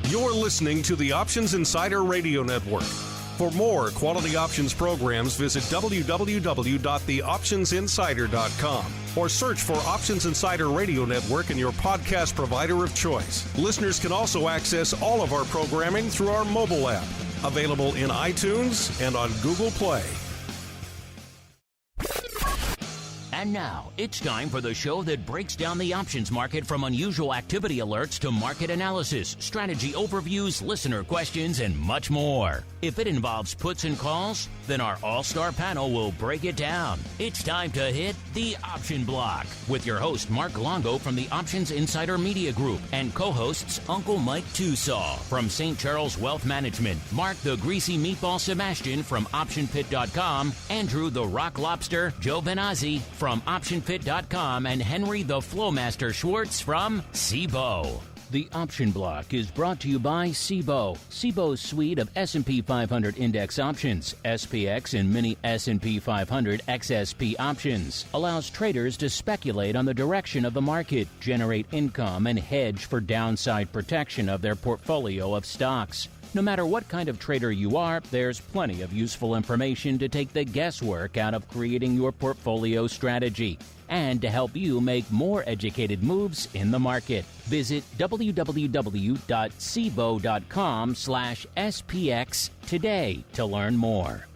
You're listening to the Options Insider Radio Network. For more quality options programs, visit www.theoptionsinsider.com or search for Options Insider Radio Network in your podcast provider of choice. Listeners can also access all of our programming through our mobile app, available in iTunes and on Google Play. And now, it's time for the show that breaks down the options market from unusual activity alerts to market analysis, strategy overviews, listener questions, and much more. If it involves puts and calls, then our all-star panel will break it down. It's time to hit the Option Block with your host, Mark Longo from the Options Insider Media Group and co-hosts Uncle Mike Tusaw from St. Charles Wealth Management, Mark the Greasy Meatball Sebastian from OptionPit.com, Andrew the Rock Lobster Giovinazzi from OptionPit.com, and Henry the Flowmaster Schwartz from Cboe. The Option Block is brought to you by Cboe. Cboe's suite of S&P 500 index options, SPX and mini S&P 500 XSP options, allows traders to speculate on the direction of the market, generate income, and hedge for downside protection of their portfolio of stocks. No matter what kind of trader you are, there's plenty of useful information to take the guesswork out of creating your portfolio strategy and to help you make more educated moves in the market. Visit www.cboe.com/SPX today to learn more.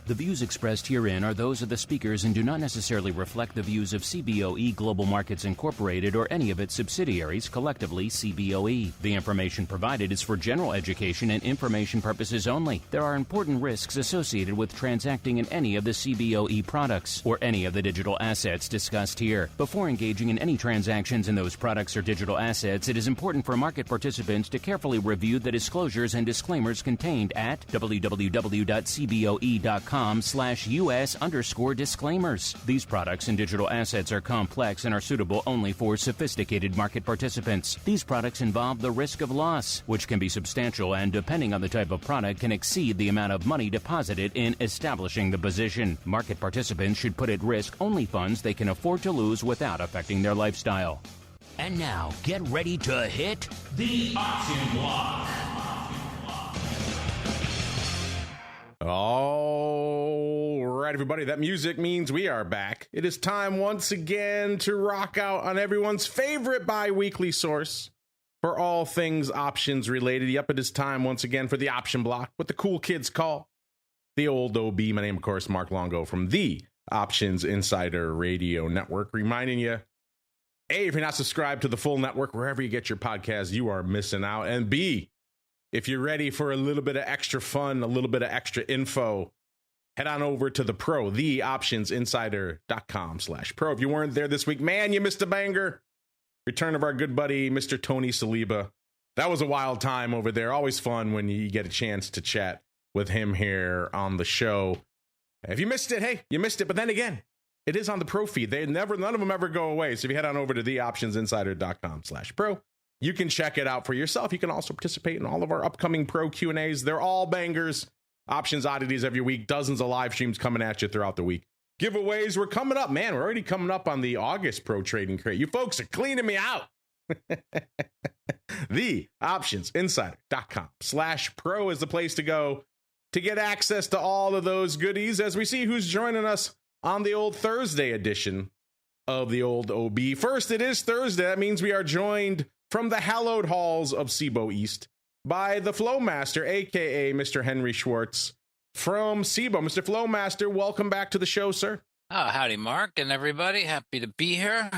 The views expressed herein are those of the speakers and do not necessarily reflect the views of Cboe Global Markets Incorporated or any of its subsidiaries, collectively Cboe. The information provided is for general education and information purposes only. There are important risks associated with transacting in any of the Cboe products or any of the digital assets discussed here. Before engaging in any transactions in those products or digital assets, it is important for market participants to carefully review the disclosures and disclaimers contained at www.cboe.com/US_disclaimers. These products and digital assets are complex and are suitable only for sophisticated market participants. These products involve the risk of loss, which can be substantial and, depending on the type of product, can exceed the amount of money deposited in establishing the position. Market participants should put at risk only funds they can afford to lose without affecting their lifestyle. And now, get ready to hit the Option Block. All right, everybody, that music means we are back. It is time once again to rock out on everyone's favorite bi-weekly source for all things options related. Yep, it is time once again for the Option Block, what the cool kids call the old OB. My name, of course, Mark Longo from the Options Insider Radio Network, reminding you, A, if you're not subscribed to the full network, wherever you get your podcast, you are missing out. And B, if you're ready for a little bit of extra fun, a little bit of extra info, head on over to the Pro, theoptionsinsider.com/pro. If you weren't there this week, man, you missed a banger. Return of our good buddy, Mr. Tony Saliba. That was a wild time over there. Always fun when you get a chance to chat with him here on the show. If you missed it, hey, you missed it. But then again, it is on the Pro feed. None of them ever go away. So if you head on over to theoptionsinsider.com/pro, you can check it out for yourself. You can also participate in all of our upcoming Pro Q&As. They're all bangers. Options oddities every week. Dozens of live streams coming at you throughout the week. Giveaways, we're coming up. Man, we're already coming up on the August Pro Trading Crate. You folks are cleaning me out. Theoptionsinsider.com/pro is the place to go to get access to all of those goodies as we see who's joining us on the old Thursday edition of the old OB. First, it is Thursday. That means we are joined from the hallowed halls of Cboe East by the Flowmaster, a.k.a. Mr. Henry Schwartz from Cboe. Mr. Flowmaster, welcome back to the show, sir. Oh, howdy, Mark, and everybody. Happy to be here.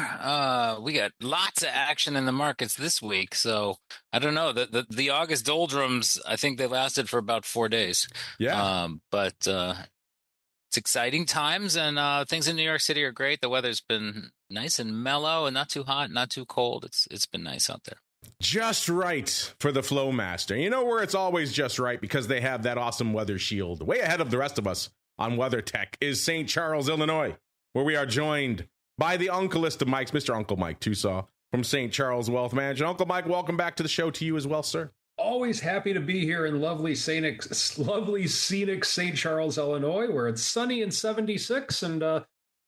We got lots of action in the markets this week, so I don't know. The August doldrums, I think they lasted for about 4 days. Yeah. But it's exciting times, and things in New York City are great. The weather's been nice and mellow and not too hot, not too cold. It's been nice out there. Just right for the Flowmaster. You know where it's always just right because they have that awesome weather shield. Way ahead of the rest of us on WeatherTech is St. Charles, Illinois, where we are joined by the uncleest of Mikes, Mr. Uncle Mike Tusaw from St. Charles Wealth Management. Uncle Mike, welcome back to the show to you as well, sir. Always happy to be here in lovely scenic St. Charles, Illinois, where it's sunny and 76. And,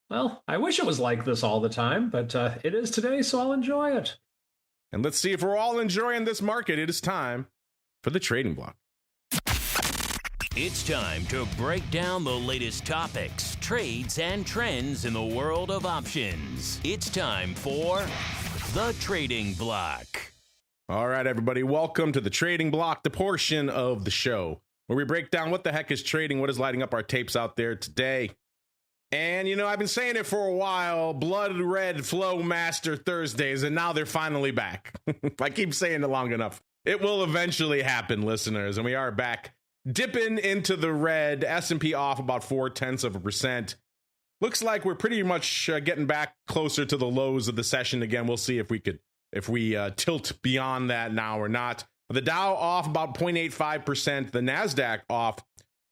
well, I wish it was like this all the time, but it is today, so I'll enjoy it. And let's see if we're all enjoying this market. It is time for the trading block. It's time to break down the latest topics, trades, and trends in the world of options. It's time for the Trading Block. All right, everybody, welcome to the Trading Block, the portion of the show where we break down what the heck is trading, what is lighting up our tapes out there today. And, you know, I've been saying it for a while, blood red Flowmaster Thursdays, and now they're finally back. I keep saying it long enough. It will eventually happen, listeners, and we are back. Dipping into the red, S&P off about 0.4%. Looks like we're pretty much getting back closer to the lows of the session again. We'll see if we tilt beyond that now or not. The Dow off about 0.85%. The Nasdaq off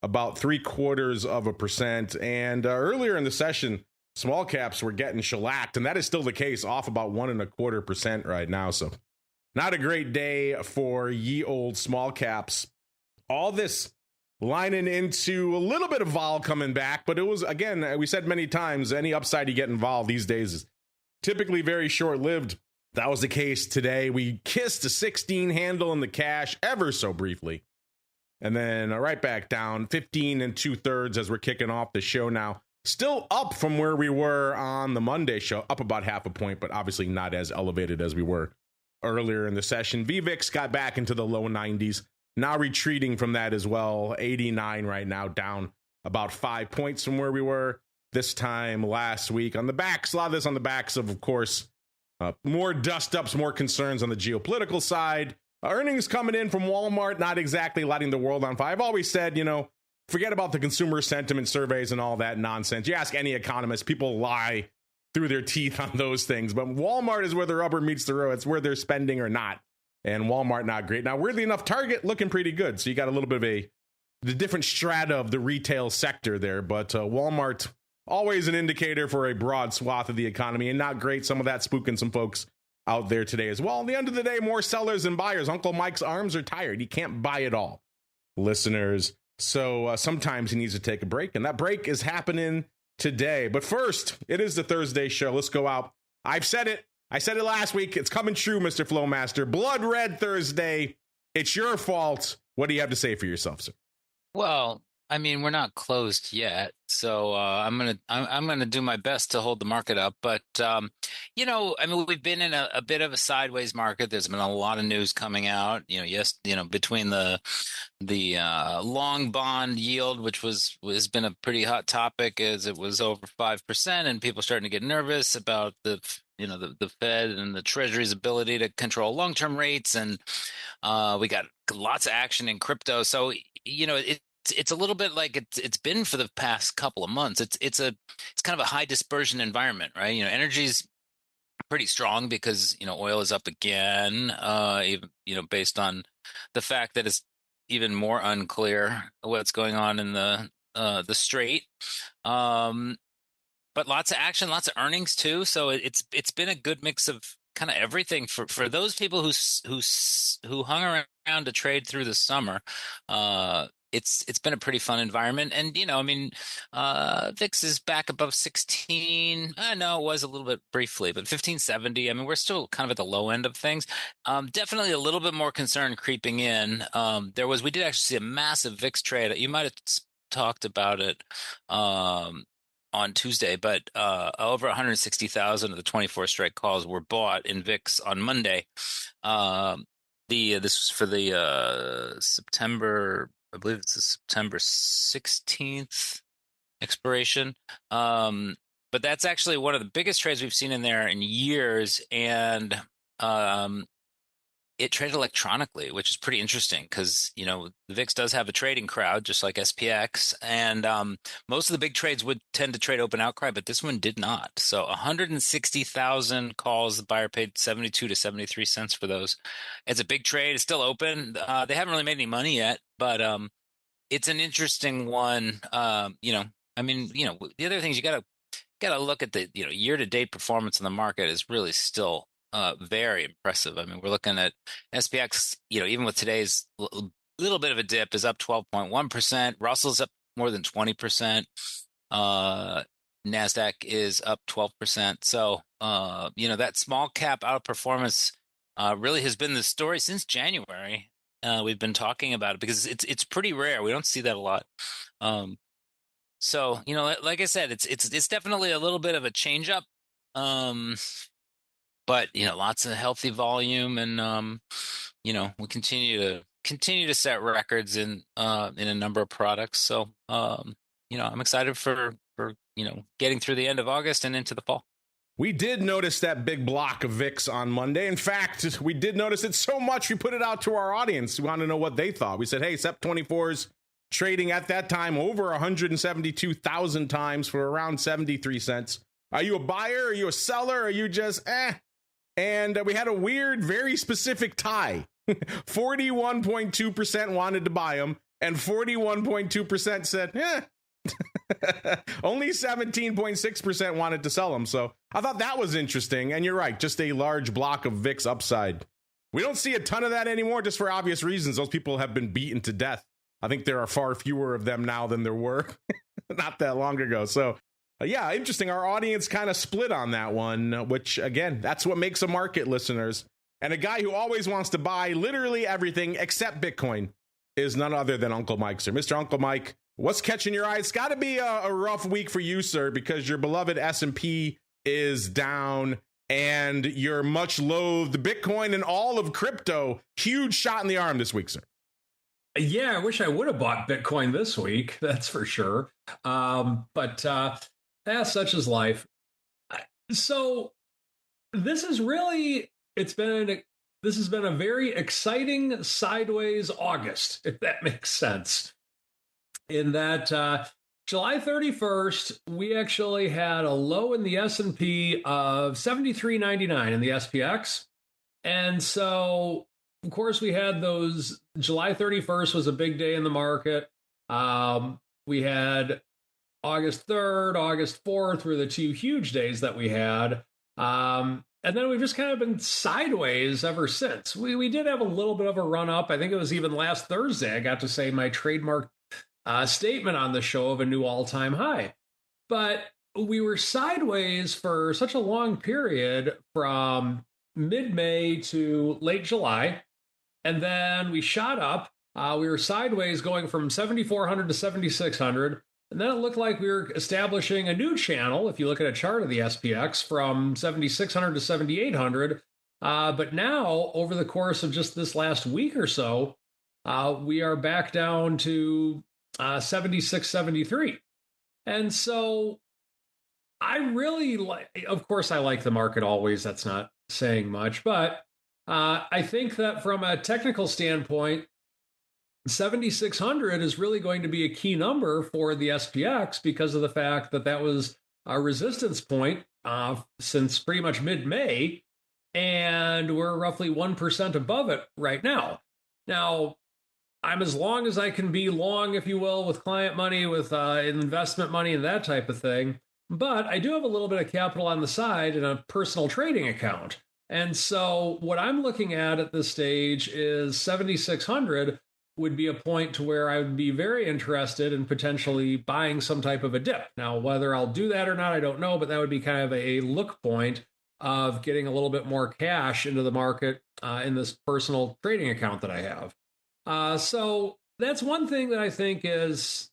about 0.75%. And earlier in the session, small caps were getting shellacked, and that is still the case, off about 1.25% right now. So not a great day for ye old small caps. All this lining into a little bit of vol coming back, but it was, again, we said many times, any upside you get involved these days is typically very short-lived. That was the case today. We kissed a 16 handle in the cash ever so briefly, and then right back down 15 2/3 as we're kicking off the show now. Still up from where we were on the Monday show, up about 0.5 point, but obviously not as elevated as we were earlier in the session. VVIX got back into the low 90s. Now retreating from that as well, 89 right now, down about 5 points from where we were this time last week. On the backs, a lot of this on the backs of course, more dust-ups, more concerns on the geopolitical side. Earnings coming in from Walmart, not exactly lighting the world on fire. I've always said, you know, forget about the consumer sentiment surveys and all that nonsense. You ask any economist, people lie through their teeth on those things. But Walmart is where the rubber meets the road. It's where they're spending or not. And Walmart, not great. Now, weirdly enough, Target looking pretty good. So you got a little bit of the different strata of the retail sector there. But Walmart, always an indicator for a broad swath of the economy, and not great. Some of that spooking some folks out there today as well. At the end of the day, more sellers than buyers. Uncle Mike's arms are tired. He can't buy it all, listeners. So sometimes he needs to take a break, and that break is happening today. But first, it is the Thursday show. Let's go out. I've said it. I said it last week. It's coming true, Mr. Flowmaster. Blood red Thursday. It's your fault. What do you have to say for yourself, sir? Well, I mean, we're not closed yet, so I'm gonna do my best to hold the market up. But you know, I mean, we've been in a bit of a sideways market. There's been a lot of news coming out. You know, yes, you know, between the long bond yield, which has been a pretty hot topic, as it was over 5%, and people starting to get nervous about the Fed and the Treasury's ability to control long-term rates, and we got lots of action in crypto. So you know, it's a little bit like it's been for the past couple of months. It's kind of a high dispersion environment, right? You know, energy's pretty strong because, you know, oil is up again, even, you know, based on the fact that it's even more unclear what's going on in the Strait. But lots of action, lots of earnings too. So it's been a good mix of kind of everything for those people who hung around to trade through the summer. It's been a pretty fun environment. And, you know, I mean, VIX is back above 16. I know it was a little bit briefly, but 1570. I mean, we're still kind of at the low end of things. Definitely a little bit more concern creeping in. We did actually see a massive VIX trade. You might have talked about it on Tuesday, but over 160,000 of the 24 strike calls were bought in VIX on Monday. This was for the September, I believe it's the September 16th expiration. But that's actually one of the biggest trades we've seen in there in years, and it traded electronically, which is pretty interesting because, you know, the VIX does have a trading crowd, just like SPX, and most of the big trades would tend to trade open outcry, but this one did not. So 160,000 calls, the buyer paid 72 to 73 cents for those. It's a big trade. It's still open. They haven't really made any money yet, but it's an interesting one. You know, I mean, you know, the other things you got to look at the, you know, year-to-date performance in the market is really still very impressive. I mean, we're looking at SPX, you know, even with today's little bit of a dip, is up 12.1%. Russell's up more than 20%. NASDAQ is up 12%. So, you know, that small cap outperformance really has been the story since January. we've been talking about it because it's pretty rare. We don't see that a lot. So, like I said, it's definitely a little bit of a change up. But lots of healthy volume, and we continue to set records in a number of products. So, I'm excited for getting through the end of August and into the fall. We did notice that big block of VIX on Monday. In fact, we did notice it so much we put it out to our audience. We want to know what they thought. We said, hey, SEP24's trading at that time over 172,000 times for around 73 cents. Are you a buyer? Are you a seller? Are you just And we had a weird, very specific tie. 41.2% wanted to buy them, and 41.2% said, Only 17.6% wanted to sell them. So I thought that was interesting. And you're right, just a large block of VIX upside. We don't see a ton of that anymore, just for obvious reasons. Those people have been beaten to death. I think there are far fewer of them now than there were not that long ago. So yeah, interesting. Our audience kind of split on that one, which, again, that's what makes a market, listeners. And a guy who always wants to buy literally everything except Bitcoin is none other than Uncle Mike, sir. Mr. Uncle Mike, what's catching your eye? It's got to be a rough week for you, sir, because your beloved S&P is down and your much loathed Bitcoin and all of crypto, huge shot in the arm this week, sir. Yeah, I wish I would have bought Bitcoin this week. That's for sure. But such is life. So this has been a very exciting sideways August, if that makes sense. In that July 31st, we actually had a low in the S&P of 73.99 in the SPX. And so, of course, we had those. July 31st was a big day in the market. We had August 3rd, August 4th were the two huge days that we had. And then we've just kind of been sideways ever since. We did have a little bit of a run up. I think it was even last Thursday I got to say my trademark statement on the show of a new all-time high. But we were sideways for such a long period from mid-May to late July. And then we shot up. We were sideways going from 7,400 to 7,600. And then it looked like we were establishing a new channel, if you look at a chart of the SPX, from 7,600 to 7,800. But now, over the course of just this last week or so, we are back down to 76, 73. And so I really like, of course, I like the market always. That's not saying much. But I think that from a technical standpoint, 7,600 is really going to be a key number for the SPX because of the fact that that was a resistance point since pretty much mid-May, and we're roughly 1% above it right now. Now, I'm as long as I can be long, if you will, with client money, with investment money and that type of thing, but I do have a little bit of capital on the side in a personal trading account. And so what I'm looking at this stage is 7,600 would be a point to where I would be very interested in potentially buying some type of a dip. Now, whether I'll do that or not, I don't know, but that would be kind of a look point of getting a little bit more cash into the market in this personal trading account that I have. So that's one thing that I think is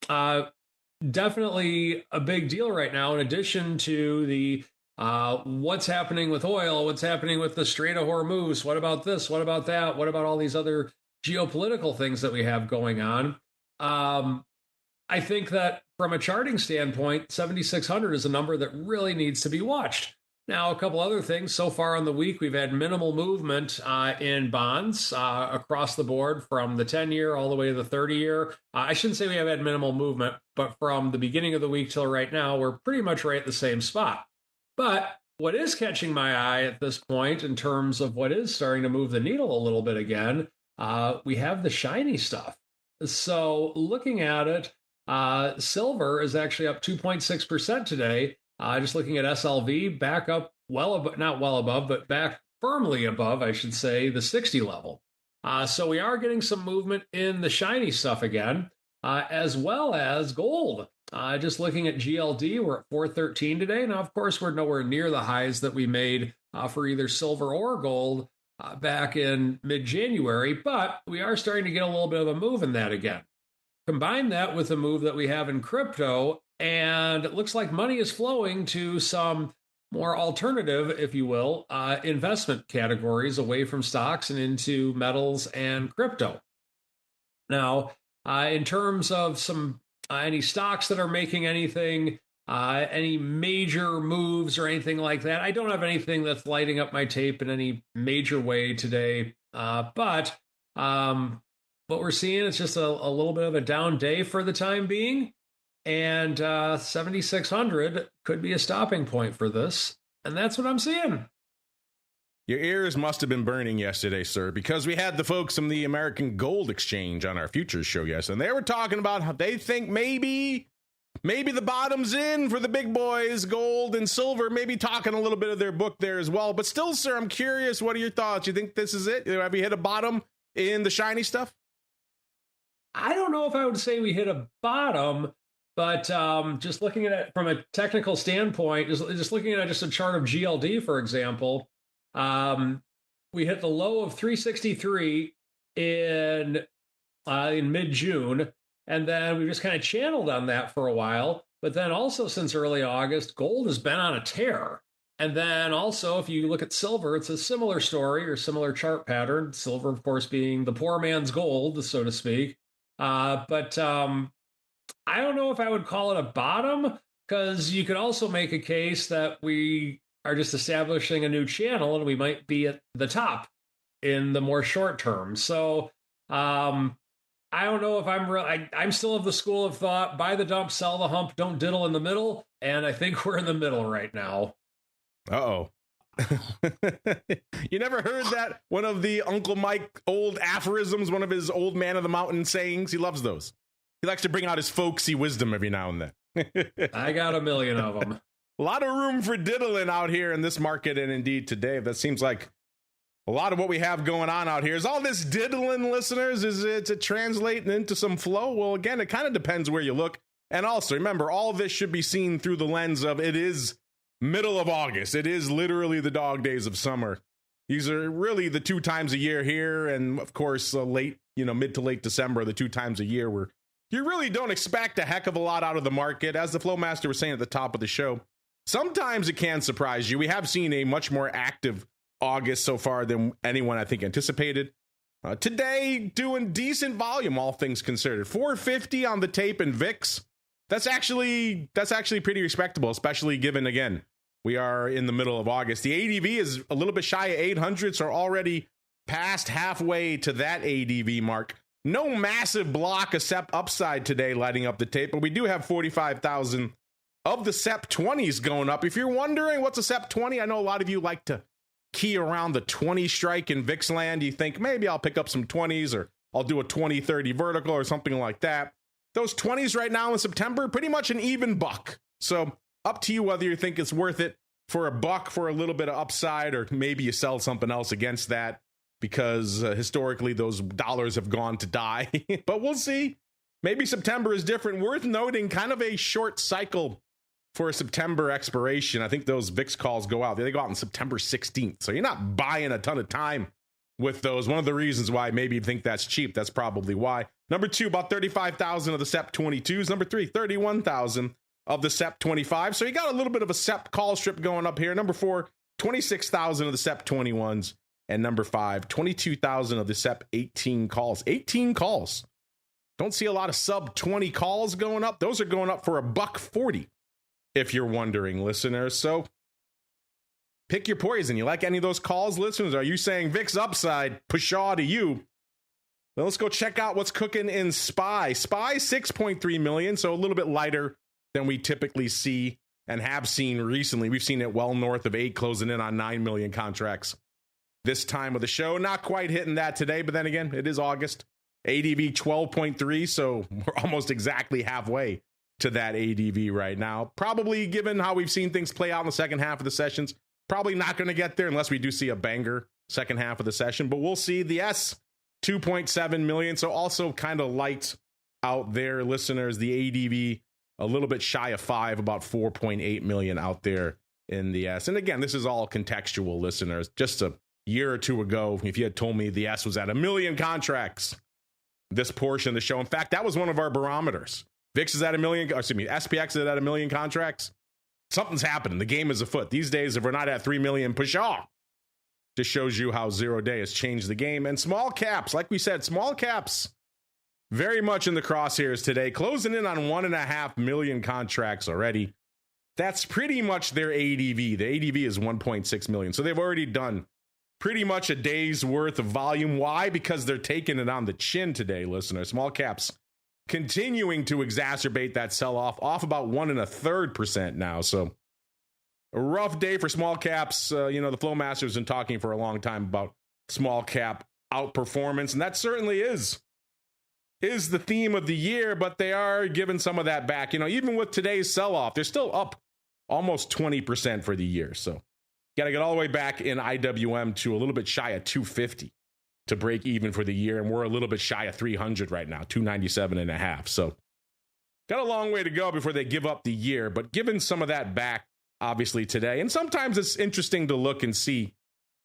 definitely a big deal right now, in addition to the what's happening with oil, what's happening with the Strait of Hormuz, what about this, what about that, what about all these other geopolitical things that we have going on. I think that from a charting standpoint, 7,600 is a number that really needs to be watched. Now, a couple other things. So far on the week, we've had minimal movement in bonds across the board from the 10-year all the way to the 30-year. I shouldn't say we have had minimal movement, but from the beginning of the week till right now, we're pretty much right at the same spot. But what is catching my eye at this point in terms of what is starting to move the needle a little bit again, we have the shiny stuff. So looking at it, silver is actually up 2.6% today. Just looking at SLV, back up not well above, but back firmly above, I should say, the 60 level. So we are getting some movement in the shiny stuff again, as well as gold. Just looking at GLD, we're at 413 today. Now, of course, we're nowhere near the highs that we made for either silver or gold back in mid-January, but we are starting to get a little bit of a move in that again. Combine that with the move that we have in crypto, and it looks like money is flowing to some more alternative, if you will, investment categories away from stocks and into metals and crypto. Now, in terms of some any stocks that are making anything, any major moves or anything like that, I don't have anything that's lighting up my tape in any major way today. But what we're seeing is just a little bit of a down day for the time being. And 7,600 could be a stopping point for this. And that's what I'm seeing. Your ears must have been burning yesterday, sir, because we had the folks from the American Gold Exchange on our futures show yesterday, and they were talking about how they think maybe the bottom's in for the big boys, gold and silver, maybe talking a little bit of their book there as well. But still, sir, I'm curious, what are your thoughts? You think this is it? Have you hit a bottom in the shiny stuff? I don't know if I would say we hit a bottom. But just looking at it from a technical standpoint, just looking at just a chart of GLD, for example, we hit the low of 363 in mid-June, and then we just kind of channeled on that for a while. But then also since early August, gold has been on a tear. And then also, if you look at silver, it's a similar story or similar chart pattern. Silver, of course, being the poor man's gold, so to speak. But I don't know if I would call it a bottom, because you could also make a case that we are just establishing a new channel and we might be at the top in the more short term. So I don't know if I'm still of the school of thought, buy the dump, sell the hump, don't diddle in the middle. And I think we're in the middle right now. Uh-oh. You never heard that? One of the Uncle Mike old aphorisms, one of his old man of the mountain sayings. He loves those. He likes to bring out his folksy wisdom every now and then. I got a million of them. A lot of room for diddling out here in this market, and indeed today. That seems like a lot of what we have going on out here. Is all this diddling, listeners? Is it translating into some flow? Well, again, it kind of depends where you look. And also, remember, all this should be seen through the lens of it is middle of August. It is literally the dog days of summer. These are really the 2 times a year here, and of course, mid to late December, the 2 times a year where you really don't expect a heck of a lot out of the market. As the Flowmaster was saying at the top of the show, sometimes it can surprise you. We have seen a much more active August so far than anyone, I think, anticipated. Today, doing decent volume, all things considered. 450 on the tape and VIX. That's actually pretty respectable, especially given, again, we are in the middle of August. The ADV is a little bit shy of 800, so already past halfway to that ADV mark. No massive block of SEP upside today lighting up the tape, but we do have 45,000 of the SEP 20s going up. If you're wondering what's a SEP 20, I know a lot of you like to key around the 20 strike in VIX land. You think maybe I'll pick up some 20s or I'll do a 20-30 vertical or something like that. Those 20s right now in September, pretty much an even buck. So up to you whether you think it's worth it for a buck for a little bit of upside, or maybe you sell something else against that, because historically those dollars have gone to die. But we'll see. Maybe September is different. Worth noting, kind of a short cycle for a September expiration. I think those VIX calls go out. They go out on September 16th. So you're not buying a ton of time with those. One of the reasons why maybe you think that's cheap. That's probably why. Number 2, about 35,000 of the SEP 22s. Number 3, 31,000 of the SEP 25. So you got a little bit of a SEP call strip going up here. Number 4, 26,000 of the SEP 21s. And number 5, 22,000 of the SEP 18 calls. 18 calls. Don't see a lot of sub 20 calls going up. Those are going up for $1.40, if you're wondering, listeners. So pick your poison. You like any of those calls, listeners? Are you saying VIX upside? Pshaw to you. Then let's go check out what's cooking in SPY. SPY 6.3 million, so a little bit lighter than we typically see and have seen recently. We've seen it well north of 8, closing in on 9 million contracts this time of the show. Not quite hitting that today, but then again, it is August. ADV 12.3, so we're almost exactly halfway to that ADV right now. Probably, given how we've seen things play out in the second half of the sessions, probably not going to get there unless we do see a banger second half of the session, but we'll see. The S, 2.7 million, so also kind of light out there, listeners. The ADV, a little bit shy of 5, about 4.8 million out there in the S. And again, this is all contextual, listeners, just to year or two ago, if you had told me the S was at 1 million contracts, this portion of the show. In fact, that was one of our barometers. VIX is at 1 million, SPX is at 1 million contracts. Something's happening. The game is afoot. These days, if we're not at 3 million, pshaw. Just shows you how 0 day has changed the game. And small caps, like we said, small caps very much in the crosshairs today, closing in on 1.5 million contracts already. That's pretty much their ADV. The ADV is 1.6 million. So they've already done pretty much a day's worth of volume. Why? Because they're taking it on the chin today, listeners. Small caps continuing to exacerbate that sell-off, off about 1.33% now. So a rough day for small caps. The Flowmaster has been talking for a long time about small cap outperformance, and that certainly is the theme of the year, but they are giving some of that back. Even with today's sell-off, they're still up almost 20% for the year. So got to get all the way back in IWM to a little bit shy of 250 to break even for the year, and we're a little bit shy of 300 right now, 297.5. So got a long way to go before they give up the year, but giving some of that back, obviously, today. And sometimes it's interesting to look and see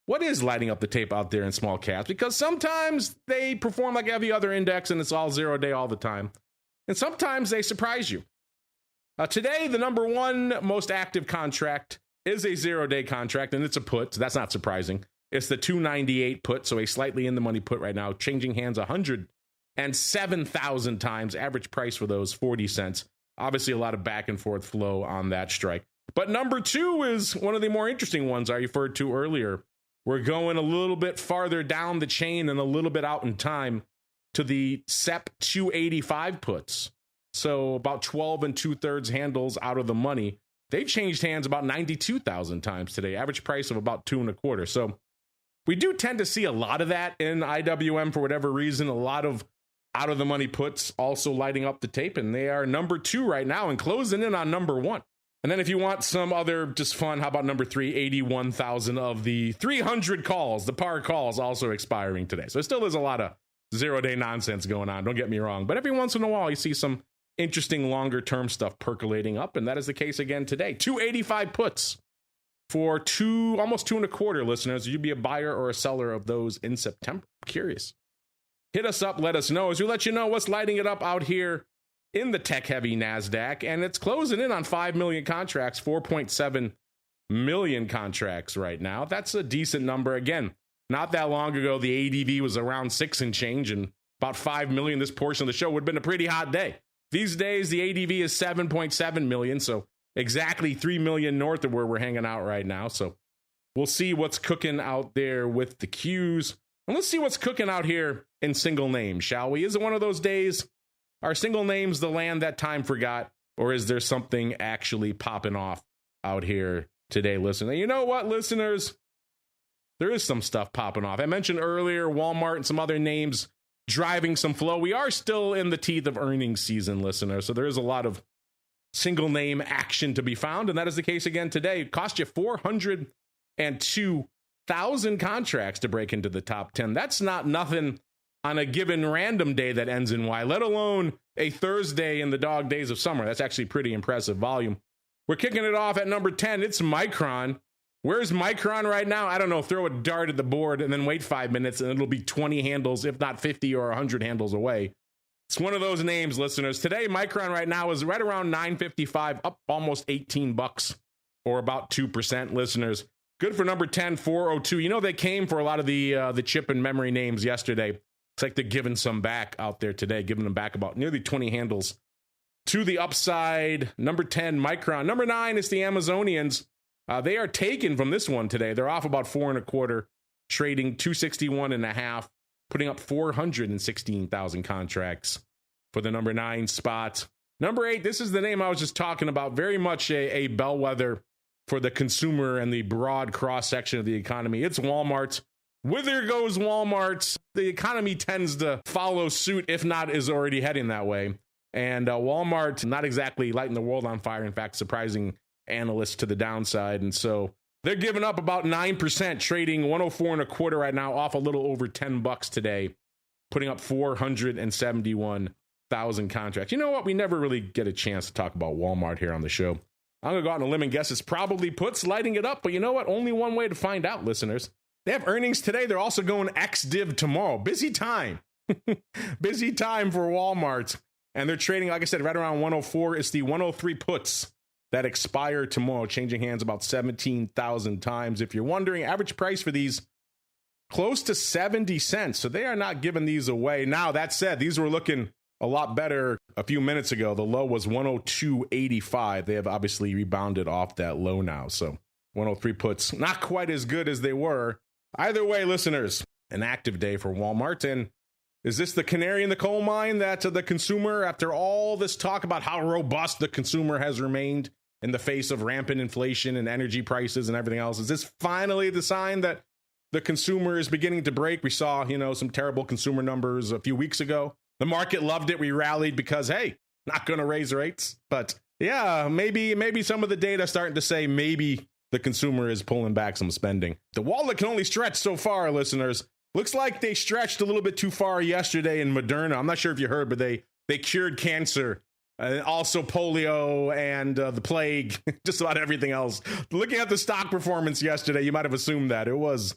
what is lighting up the tape out there in small caps, because sometimes they perform like every other index and it's all 0 day all the time. And sometimes they surprise you. Today, the number one most active contract is a 0 day contract, and it's a put. So that's not surprising. It's the 298 put, so a slightly in the money put right now, changing hands 107,000 times. Average price for those 40 cents. Obviously, a lot of back and forth flow on that strike. But number two is one of the more interesting ones I referred to earlier. We're going a little bit farther down the chain and a little bit out in time to the SEP 285 puts. So about 12 2/3 handles out of the money. They've changed hands about 92,000 times today. Average price of about 2.25. So we do tend to see a lot of that in IWM for whatever reason. A lot of out of the money puts also lighting up the tape, and they are number two right now and closing in on number one. And then if you want some other just fun, how about number three, 81,000 of the 300 calls, the par calls also expiring today. So still is a lot of 0 day nonsense going on, don't get me wrong. But every once in a while, you see some interesting longer term stuff percolating up. And that is the case again today. 285 puts for almost 2.25 listeners. You'd be a buyer or a seller of those in September. Curious. Hit us up, let us know as we let you know what's lighting it up out here in the tech-heavy NASDAQ, and it's closing in on 5 million contracts, 4.7 million contracts right now. That's a decent number. Again, not that long ago, the ADV was around 6 and change, and about 5 million this portion of the show would have been a pretty hot day. These days, the ADV is 7.7 million, so exactly 3 million north of where we're hanging out right now. So we'll see what's cooking out there with the Qs, and let's see what's cooking out here in single names, shall we? Is it one of those days? Are single names the land that time forgot, or is there something actually popping off out here today, listener? You know what, listeners? There is some stuff popping off. I mentioned earlier Walmart and some other names driving some flow. We are still in the teeth of earnings season, listener, so there is a lot of single name action to be found, and that is the case again today. It cost you 402,000 contracts to break into the top 10. That's not nothing on a given random day that ends in Y, let alone a Thursday in the dog days of summer. That's actually pretty impressive volume. We're kicking it off at number 10. It's Micron. Where's Micron right now? I don't know. Throw a dart at the board and then wait 5 minutes and it'll be 20 handles, if not 50 or 100 handles away. It's one of those names, listeners. Today, Micron right now is right around $9.55, up almost $18 or about 2%, listeners. Good for number 10, 402. You know, they came for a lot of the chip and memory names yesterday. It's like they're giving some back out there today, giving them back about nearly 20 handles to the upside. Number 10, Micron. Number 9 is the Amazonians. They are taken from this one today. They're off about 4.25, trading 261.5, putting up 416,000 contracts for the number 9 spot. Number 8, this is the name I was just talking about. Very much a bellwether for the consumer and the broad cross-section of the economy. It's Walmart. Whither goes Walmart? The economy tends to follow suit, if not is already heading that way. And Walmart, not exactly lighting the world on fire. In fact, surprising analysts to the downside. And so they're giving up about 9%, trading 104.25 right now, off a little over $10 today, putting up 471,000 contracts. You know what? We never really get a chance to talk about Walmart here on the show. I'm going to go out on a limb and guess it's probably puts lighting it up. But you know what? Only one way to find out, listeners. They have earnings today. They're also going ex-div tomorrow. Busy time. Busy time for Walmart. And they're trading, like I said, right around 104. It's the 103 puts that expire tomorrow, changing hands about 17,000 times. If you're wondering, average price for these, close to 70 cents. So they are not giving these away. Now, that said, these were looking a lot better a few minutes ago. The low was 102.85. They have obviously rebounded off that low now. So 103 puts, not quite as good as they were. Either way, listeners, an active day for Walmart. And is this the canary in the coal mine that the consumer, after all this talk about how robust the consumer has remained in the face of rampant inflation and energy prices and everything else, is this finally the sign that the consumer is beginning to break? We saw, some terrible consumer numbers a few weeks ago. The market loved it. We rallied because, hey, not going to raise rates. But yeah, maybe some of the data starting to say maybe the consumer is pulling back some spending. The wallet can only stretch so far, listeners. Looks like they stretched a little bit too far yesterday in Moderna. I'm not sure if you heard, but they cured cancer, also polio and the plague, just about everything else. Looking at the stock performance yesterday, you might have assumed that. It was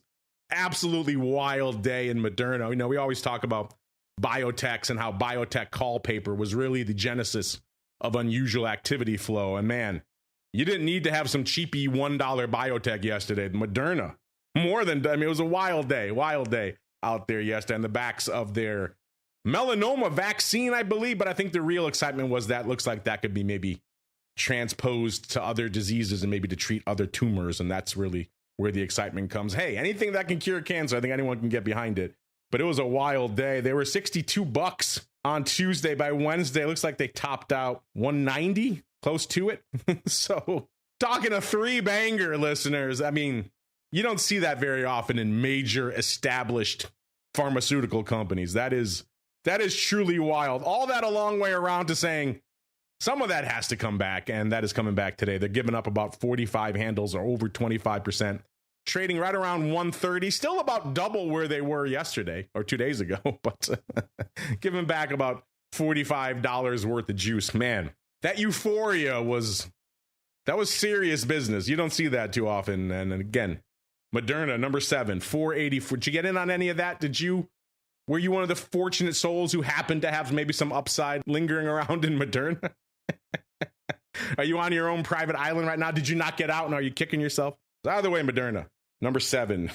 absolutely wild day in Moderna. We always talk about biotechs and how biotech call paper was really the genesis of unusual activity flow. And man, you didn't need to have some cheapy $1 biotech yesterday. Moderna, it was a wild day out there yesterday on the backs of their melanoma vaccine, I believe. But I think the real excitement was that looks like that could be maybe transposed to other diseases and maybe to treat other tumors. And that's really where the excitement comes. Hey, anything that can cure cancer, I think anyone can get behind it. But it was a wild day. They were $62 on Tuesday. By Wednesday, it looks like they topped out 190, close to it. So talking a three-banger, listeners. I mean, you don't see that very often in major established pharmaceutical companies. That is truly wild. All that a long way around to saying some of that has to come back, and that is coming back today. They're giving up about 45 handles or over 25%. Trading right around 130, still about double where they were yesterday or 2 days ago, but giving back about $45 worth of juice. Man, that euphoria was serious business. You don't see that too often. And again, Moderna, number 7, 484. Did you get in on any of that? Were you one of the fortunate souls who happened to have maybe some upside lingering around in Moderna? Are you on your own private island right now? Did you not get out and are you kicking yourself? Either way, Moderna, number 7.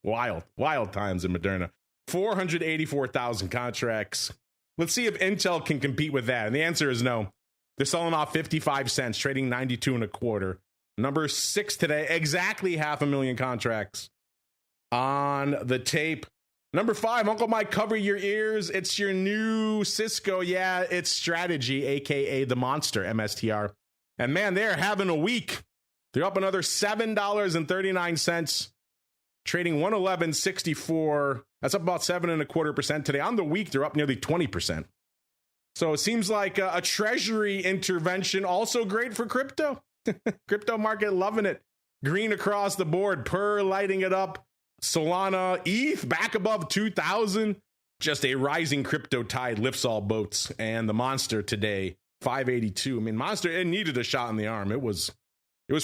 Wild times in Moderna. 484,000 contracts. Let's see if Intel can compete with that. And the answer is no. They're selling off 55 cents, trading 92.25. Number 6 today, exactly 500,000 contracts on the tape. Number 5, Uncle Mike, cover your ears. It's your new Cisco. Yeah, it's Strategy, a.k.a. the Monster, MSTR. And man, they're having a week. They're up another $7.39, trading 111.64. That's up about 7.25% today. On the week, they're up nearly 20%. So it seems like a treasury intervention, also great for crypto. Crypto market loving it. Green across the board, Per lighting it up. Solana, ETH back above 2,000. Just a rising crypto tide lifts all boats. And the Monster today, 582. I mean, Monster, it needed a shot in the arm. It was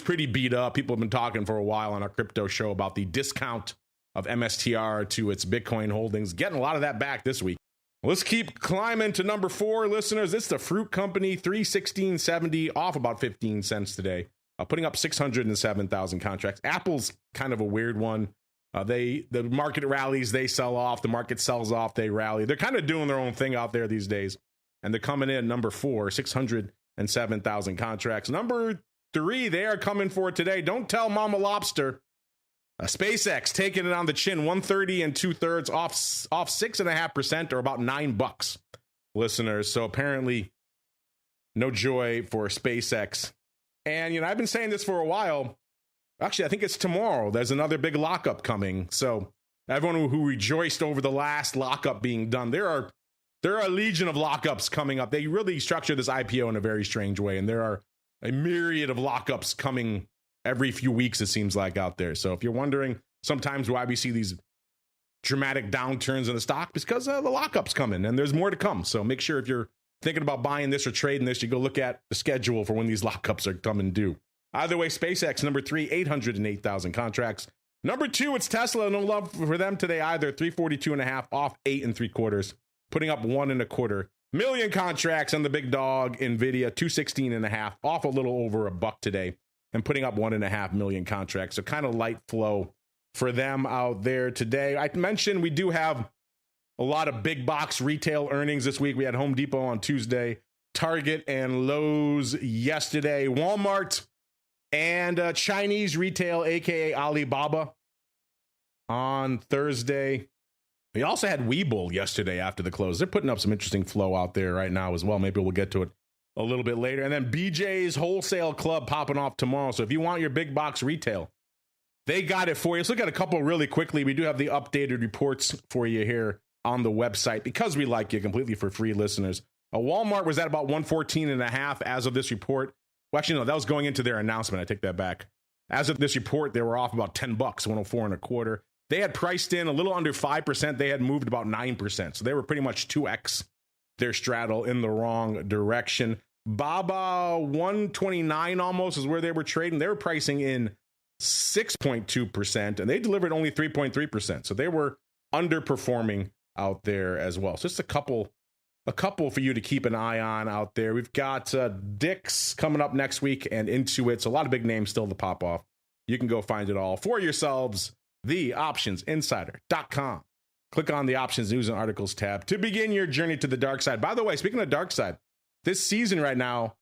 pretty beat up. People have been talking for a while on our crypto show about the discount of MSTR to its Bitcoin holdings. Getting a lot of that back this week. Let's keep climbing to number 4, listeners. It's the Fruit Company, 316.70, off about 15 cents today, putting up 607,000 contracts. Apple's kind of a weird one. The market rallies, they sell off. The market sells off, they rally. They're kind of doing their own thing out there these days. And they're coming in number 4, 607,000 contracts. Number 3, they are coming for today. Don't tell Mama Lobster. SpaceX taking it on the chin, 130 2/3, off 6.5%, or about $9, listeners. So apparently, no joy for SpaceX. And I've been saying this for a while. Actually, I think it's tomorrow. There's another big lockup coming. So everyone who rejoiced over the last lockup being done, there are a legion of lockups coming up. They really structure this IPO in a very strange way, and there are a myriad of lockups coming every few weeks, it seems like, out there. So if you're wondering sometimes why we see these dramatic downturns in the stock, because the lockup's coming, and there's more to come. So make sure if you're thinking about buying this or trading this, you go look at the schedule for when these lockups are coming due. Either way, SpaceX, number 3, 808,000 contracts. Number 2, it's Tesla. No love for them today either. 342.5 off 8 3/4, putting up 1 1/4 million contracts on the big dog NVIDIA. 216.5 off a little over $1 today, and putting up 1.5 million contracts. So kind of light flow for them out there today. I mentioned we do have a lot of big box retail earnings this week. We had Home Depot on Tuesday, Target and Lowe's yesterday, Walmart and Chinese retail, aka Alibaba, on Thursday. We also had Webull yesterday after the close. They're putting up some interesting flow out there right now as well. Maybe we'll get to it a little bit later. And then BJ's Wholesale Club popping off tomorrow. So if you want your big box retail, they got it for you. Let's look at a couple really quickly. We do have the updated reports for you here on the website because we like you, completely for free listeners. Walmart was at about 114.5 as of this report. Well, actually, no, that was going into their announcement. I take that back. As of this report, they were off about $10, 104.25. They had priced in a little under 5%. They had moved about 9%. So they were pretty much 2x their straddle in the wrong direction. Baba 129 almost is where they were trading. They were pricing in 6.2%, and they delivered only 3.3%. So they were underperforming out there as well. So just a couple for you to keep an eye on out there. We've got Dick's coming up next week and Intuit. So a lot of big names still to pop off. You can go find it all for yourselves. TheOptionsInsider.com. Click on the Options News and Articles tab to begin your journey to the dark side. By the way, speaking of dark side, this season right now,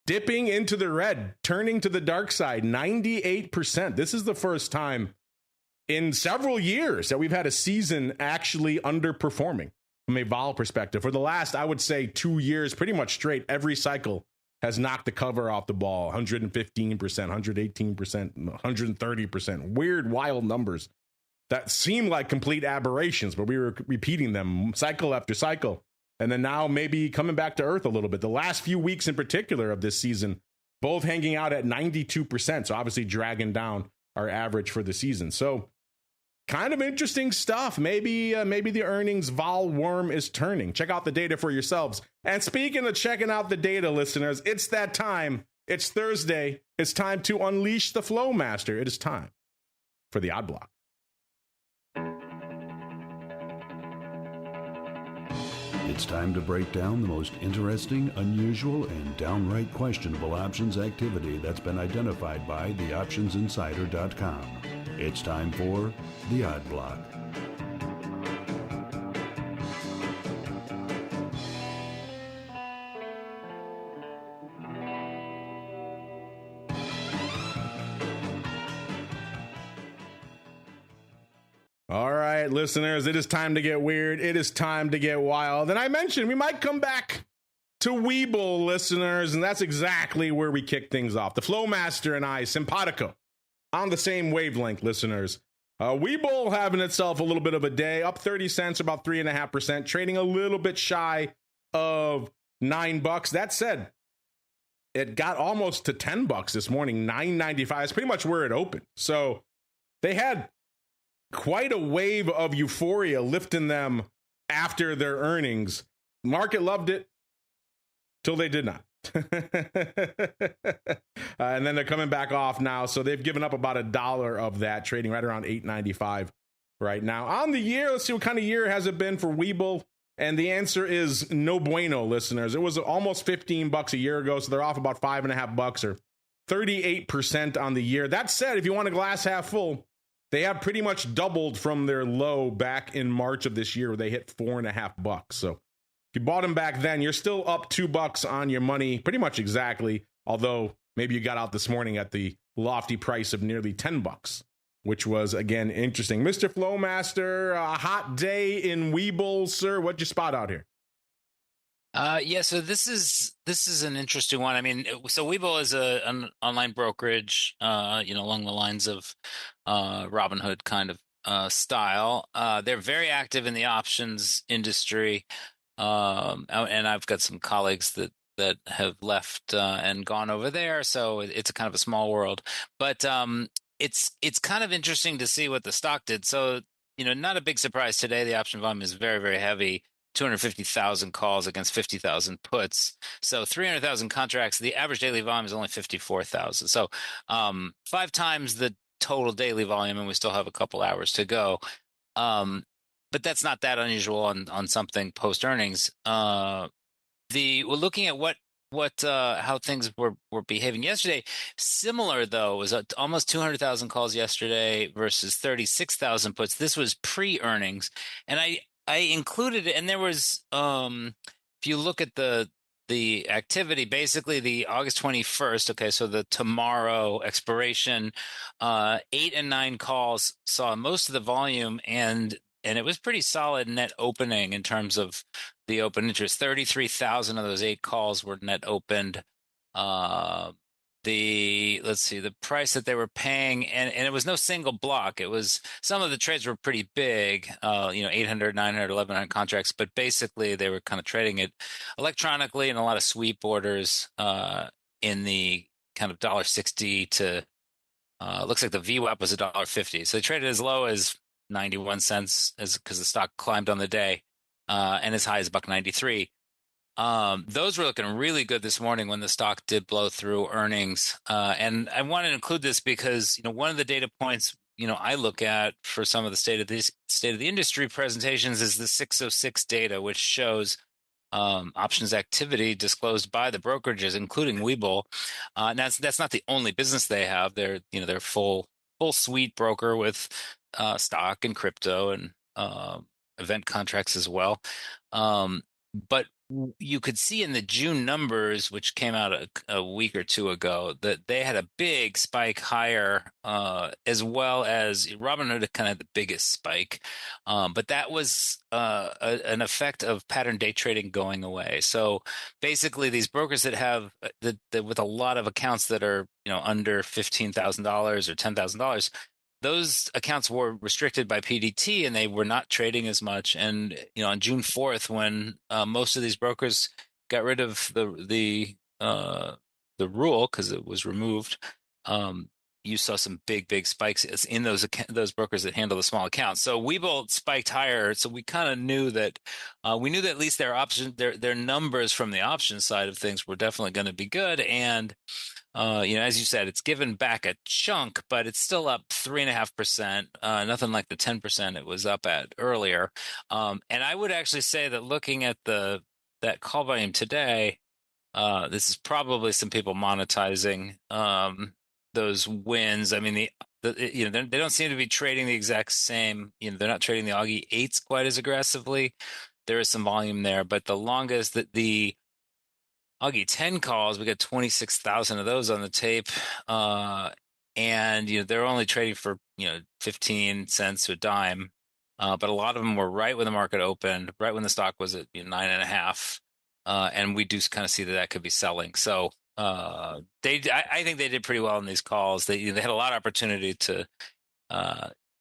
dipping into the red, turning to the dark side, 98%. This is the first time in several years that we've had a season actually underperforming from a vol perspective. For the last, I would say, 2 years, pretty much straight, every cycle has knocked the cover off the ball. 115%, 118%, 130%. Weird, wild numbers that seem like complete aberrations, but we were repeating them cycle after cycle. And then now maybe coming back to earth a little bit. The last few weeks in particular of this season, both hanging out at 92%. So obviously dragging down our average for the season. So kind of interesting stuff. Maybe the earnings vol worm is turning. Check out the data for yourselves. And speaking of checking out the data, listeners, it's that time. It's Thursday. It's time to unleash the Flowmaster. It is time for the Odd Block. It's time to break down the most interesting, unusual, and downright questionable options activity that's been identified by theoptionsinsider.com. It's time for the Odd Block. All right, listeners, it is time to get weird. It is time to get wild. And I mentioned we might come back to Webull, listeners, and that's exactly where we kick things off. The Flowmaster and I, simpatico, on the same wavelength, listeners. Webull having itself a little bit of a day, up 30 cents, about 3.5%, trading a little bit shy of $9. That said, it got almost to $10 this morning, $9.95. It's pretty much where it opened. So they had quite a wave of euphoria lifting them after their earnings. Market loved it till they did not. And then they're coming back off now. So they've given up about $1 of that, trading right around $8.95 right now. On the year, let's see what kind of year has it been for Webull. And the answer is no bueno, listeners. It was almost $15 a year ago, so they're off about $5.50 or 38% on the year. That said, if you want a glass half full, they have pretty much doubled from their low back in March of this year, where they hit $4.50. So if you bought them back then, you're still up $2 on your money, pretty much exactly. Although maybe you got out this morning at the lofty price of nearly $10, which was, again, interesting. Mr. Flowmaster, a hot day in Webull, sir. What'd you spot out here? Yeah, so this is an interesting one. I mean, so Webull is an online brokerage, along the lines of Robinhood kind of style. They're very active in the options industry, and I've got some colleagues that have left and gone over there. So it's a kind of a small world, but it's kind of interesting to see what the stock did. So not a big surprise today. The option volume is very, very heavy. 250,000 calls against 50,000 puts. So 300,000 contracts. The average daily volume is only 54,000. So 5 times the total daily volume, and we still have a couple hours to go. But that's not that unusual on something post earnings. We're looking at how things were behaving yesterday. Similar though, was almost 200,000 calls yesterday versus 36,000 puts. This was pre-earnings, and I included it, and there was if you look at the activity, basically the August 21st, okay, so the tomorrow expiration, 8 and 9 calls saw most of the volume, and it was pretty solid net opening in terms of the open interest. 33,000 of those 8 calls were net opened. Let's see, the price that they were paying, and it was no single block. It was, some of the trades were pretty big, 800, 900, 1,100 contracts, but basically they were kind of trading it electronically and a lot of sweep orders in the kind of $1.60 to, looks like the VWAP was $1.50. So they traded as low as 91 cents because the stock climbed on the day, and as high as $1.93. Those were looking really good this morning when the stock did blow through earnings. And I want to include this because, one of the data points, I look at for some of the state of the industry presentations is the 606 data, which shows options activity disclosed by the brokerages, including Webull. That's not the only business they have. They're full suite broker with stock and crypto and event contracts as well. But you could see in the June numbers, which came out a week or two ago, that they had a big spike higher, as well as Robinhood kind of had the biggest spike. But that was an effect of pattern day trading going away. So basically, these brokers that have with a lot of accounts that are under $15,000 or $10,000. Those accounts were restricted by PDT, and they were not trading as much. And on June 4th, when most of these brokers got rid of the rule because it was removed, you saw some big spikes in those brokers that handle the small accounts. So Webull spiked higher. So we kind of knew that at least their numbers from the option side of things were definitely going to be good. And as you said, it's given back a chunk, but it's still up 3.5%. Nothing like the 10% it was up at earlier. And I would actually say that looking at that call volume today, this is probably some people monetizing those wins. I mean, they don't seem to be trading the exact same. They're not trading the Augie 8s quite as aggressively. There is some volume there, but the longest that the Augie 10 calls, we got 26,000 of those on the tape. And, they're only trading for, 15 cents to a dime. But a lot of them were right when the market opened, right when the stock was at 9.5. And we do kind of see that could be selling. So I think they did pretty well in these calls. They had a lot of opportunity to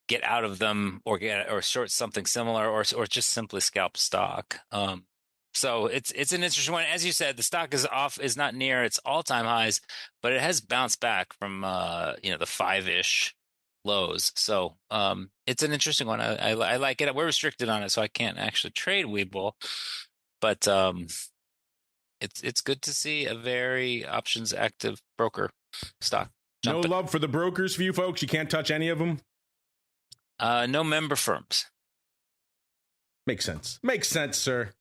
get out of them or short something similar or just simply scalp stock. So it's an interesting one. As you said, the stock is not near its all-time highs, but it has bounced back from the 5-ish lows. So it's an interesting one. I like it. We're restricted on it, so I can't actually trade Webull, but it's good to see a very options active broker stock. No love for the brokers for you folks. You can't touch any of them. No member firms. Makes sense, sir.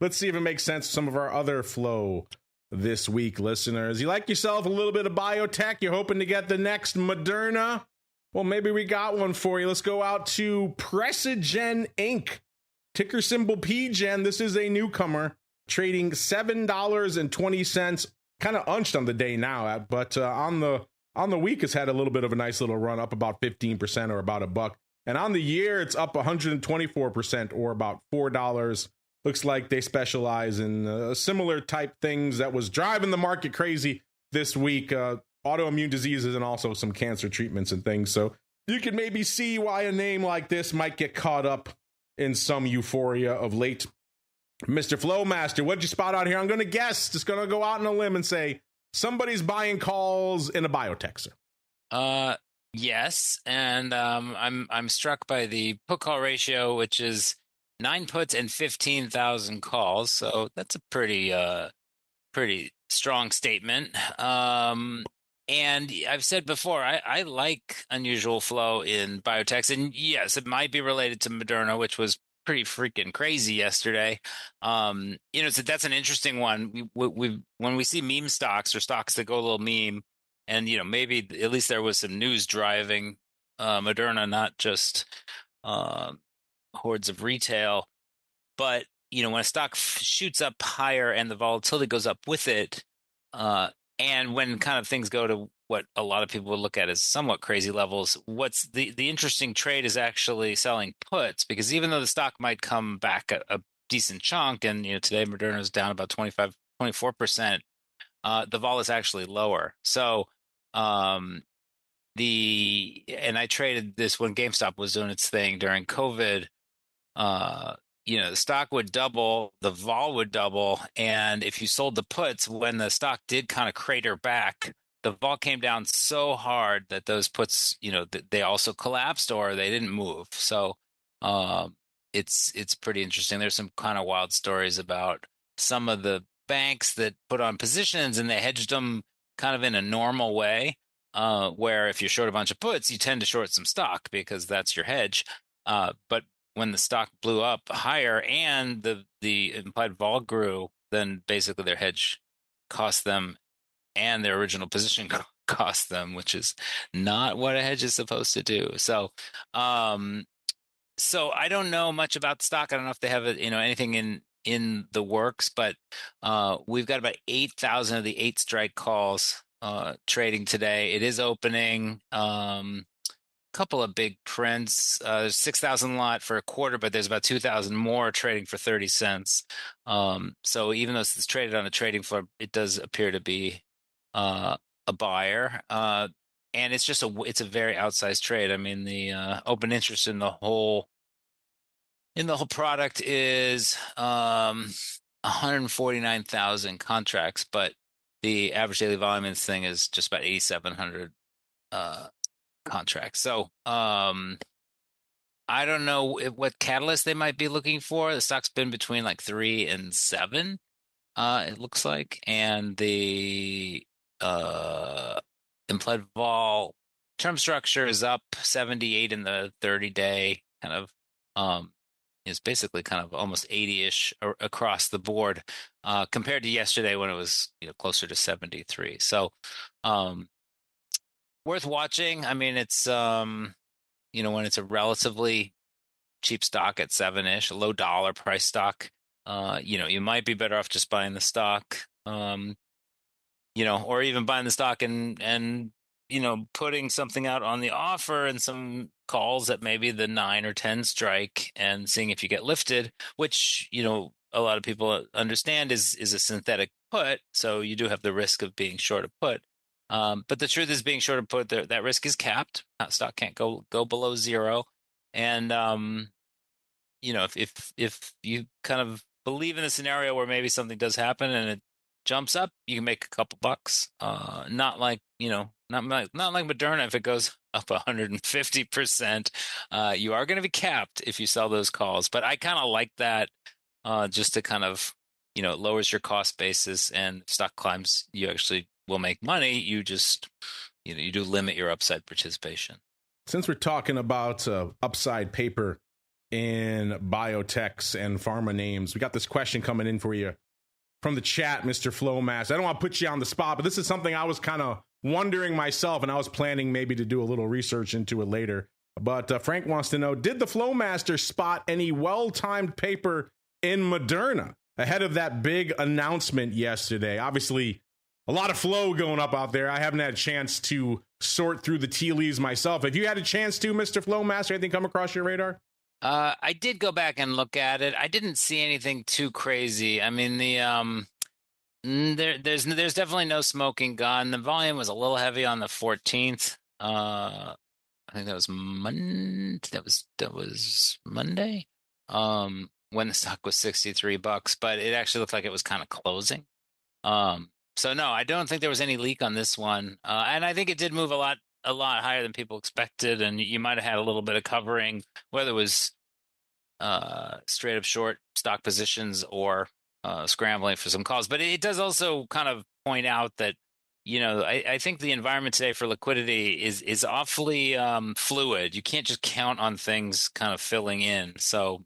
Let's see if it makes sense to some of our other flow this week, listeners. You like yourself a little bit of biotech? You're hoping to get the next Moderna? Well, maybe we got one for you. Let's go out to Precigen Inc. Ticker symbol PGEN. This is a newcomer trading $7.20. Kind of unched on the day now, but on the week has had a little bit of a nice little run up, about 15% or about $1. And on the year, it's up 124% or about $4. Looks like they specialize in similar type things that was driving the market crazy this week. Autoimmune diseases and also some cancer treatments and things. So you can maybe see why a name like this might get caught up in some euphoria of late. Mr. Flowmaster, what'd you spot out here? I'm going to guess, just going to go out on a limb and say somebody's buying calls in a biotech, sir. Yes, and I'm struck by the put call ratio, which is 9 puts and 15,000 calls. So that's a pretty strong statement. And I've said before, I like unusual flow in biotechs, and yes, it might be related to Moderna, which was pretty freaking crazy yesterday. So that's an interesting one. We when we see meme stocks or stocks that go a little meme, and maybe at least there was some news driving Moderna, not just hordes of retail. But when a stock shoots up higher and the volatility goes up with it, and when kind of things go to what a lot of people would look at as somewhat crazy levels, what's the interesting trade is actually selling puts, because even though the stock might come back a decent chunk, and today Moderna is down about 24%, the vol is actually lower. So and I traded this when GameStop was doing its thing during COVID. The stock would double, the vol would double, and if you sold the puts when the stock did kind of crater back, the vol came down so hard that those puts, they also collapsed or they didn't move. So it's pretty interesting. There's some kind of wild stories about some of the banks that put on positions and they hedged them kind of in a normal way, where if you're short a bunch of puts, you tend to short some stock because that's your hedge. But when the stock blew up higher and the implied vol grew, then basically their hedge cost them and their original position cost them, which is not what a hedge is supposed to do. So so I don't know much about the stock. I don't know if they have anything in the works, but we've got about 8,000 of the 8 strike calls trading today. It is opening. Couple of big prints. There's 6,000 lot for a quarter, but there's about 2,000 more trading for 30 cents. So even though it's traded on a trading floor, it does appear to be a buyer. And it's a very outsized trade. I mean, the open interest in the whole product is 149,000 contracts, but the average daily volume in this thing is just about 8,700 contracts. So I don't know what catalyst they might be looking for. The stock's been between like 3 and 7, it looks like, and the implied vol term structure is up 78 in the 30-day, kind of is basically kind of almost 80-ish across the board, compared to yesterday when it was closer to 73. So worth watching. I mean, it's when it's a relatively cheap stock at 7-ish, a low dollar price stock, you might be better off just buying the stock, or even buying the stock and putting something out on the offer and some calls at maybe the 9 or 10 strike and seeing if you get lifted, which a lot of people understand is a synthetic put, so you do have the risk of being short a put. But the truth is, being short a put, that risk is capped. Stock can't go below 0. And if you kind of believe in the scenario where maybe something does happen and it jumps up, you can make a couple bucks. Not like Moderna. If it goes up 150%, you are going to be capped if you sell those calls. But I kind of like that, just to kind of it lowers your cost basis, and if stock climbs, you actually will make money. You just you do limit your upside participation. Since we're talking about upside paper in biotechs and pharma names, we got this question coming in for you from the chat, Mr. Flowmaster. I don't want to put you on the spot, but this is something I was kind of wondering myself, and I was planning maybe to do a little research into it later. But Frank wants to know, did the Flowmaster spot any well-timed paper in Moderna ahead of that big announcement yesterday? Obviously, a lot of flow going up out there. I haven't had a chance to sort through the tea leaves myself. Have you had a chance to, Mr. Flowmaster? Anything come across your radar? I did go back and look at it. I didn't see anything too crazy. I mean, there's definitely no smoking gun. The volume was a little heavy on the 14th. I think that was Monday. That was Monday. When the stock was $63, but it actually looked like it was kind of closing. So no, I don't think there was any leak on this one. And I think it did move a lot higher than people expected. And you might have had a little bit of covering, whether it was straight up short stock positions or scrambling for some calls. But it does also kind of point out that I think the environment today for liquidity is awfully fluid. You can't just count on things kind of filling in. So,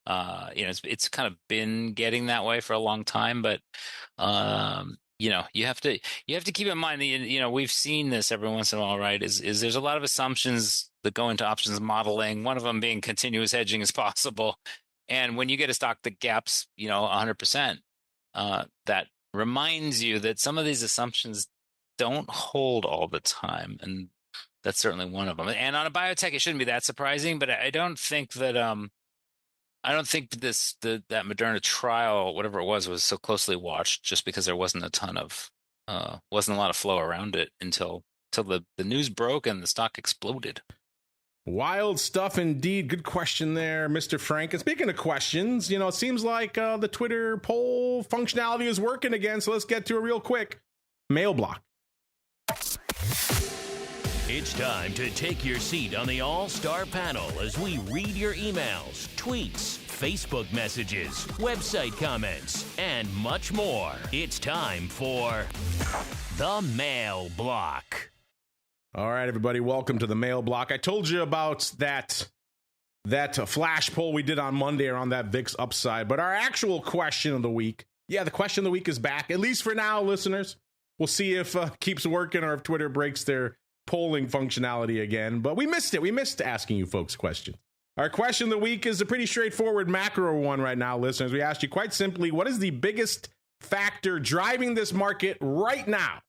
it's kind of been getting that way for a long time. But you have to keep in mind that we've seen this every once in a while, right? Is there's a lot of assumptions that go into options modeling. One of them being continuous hedging is possible, and when you get a stock that gaps 100%, that reminds you that some of these assumptions don't hold all the time, and that's certainly one of them. And on a biotech, it shouldn't be that surprising, but I don't think that that Moderna trial, whatever it was so closely watched, just because there wasn't a lot of flow around it until the news broke and the stock exploded. Wild stuff indeed. Good question there, Mr. Frank. And speaking of questions, it seems like the Twitter poll functionality is working again. So let's get to it real quick. Mail block. It's time to take your seat on the All-Star panel as we read your emails, tweets, Facebook messages, website comments, and much more. It's time for the Mail Block. All right, everybody, welcome to the Mail Block. I told you about that flash poll we did on Monday around that VIX upside, but our actual question of the week, the question of the week is back, at least for now, listeners. We'll see if it keeps working or if Twitter breaks their polling functionality again, but we missed it. We missed asking you folks questions. Our question of the week is a pretty straightforward macro one right now, listeners. We asked you quite simply, what is the biggest factor driving this market right now?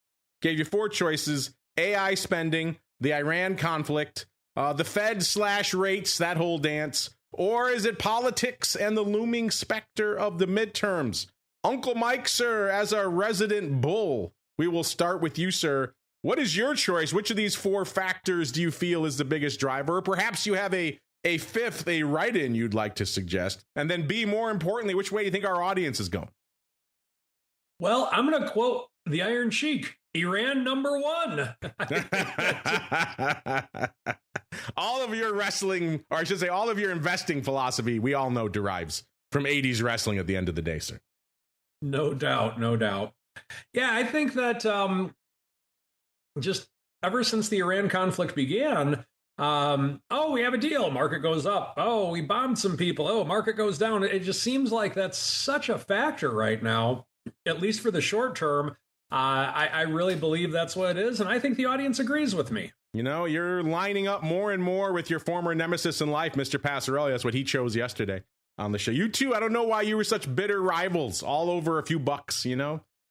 Gave you 4 choices: AI spending, the Iran conflict, the Fed/rates, that whole dance, or is it politics and the looming specter of the midterms? Uncle Mike, sir, as our resident bull, we will start with you, sir. What is your choice? Which of these 4 factors do you feel is the biggest driver? Or perhaps you have a fifth, a write-in you'd like to suggest. And then B, more importantly, which way do you think our audience is going? Well, I'm going to quote the Iron Sheik, Iran #1. All of your wrestling, or I should say all of your investing philosophy, we all know derives from 80s wrestling at the end of the day, sir. No doubt, no doubt. Yeah, I think that just ever since the Iran conflict began, we have a deal, market goes up. Oh, we bombed some people. Oh, market goes down. It just seems like that's such a factor right now, at least for the short term. I really believe that's what it is, and I think the audience agrees with me. You're lining up more and more with your former nemesis in life, Mr. Passarelli. That's what he chose yesterday on the show. You too, I don't know why you were such bitter rivals all over a few bucks,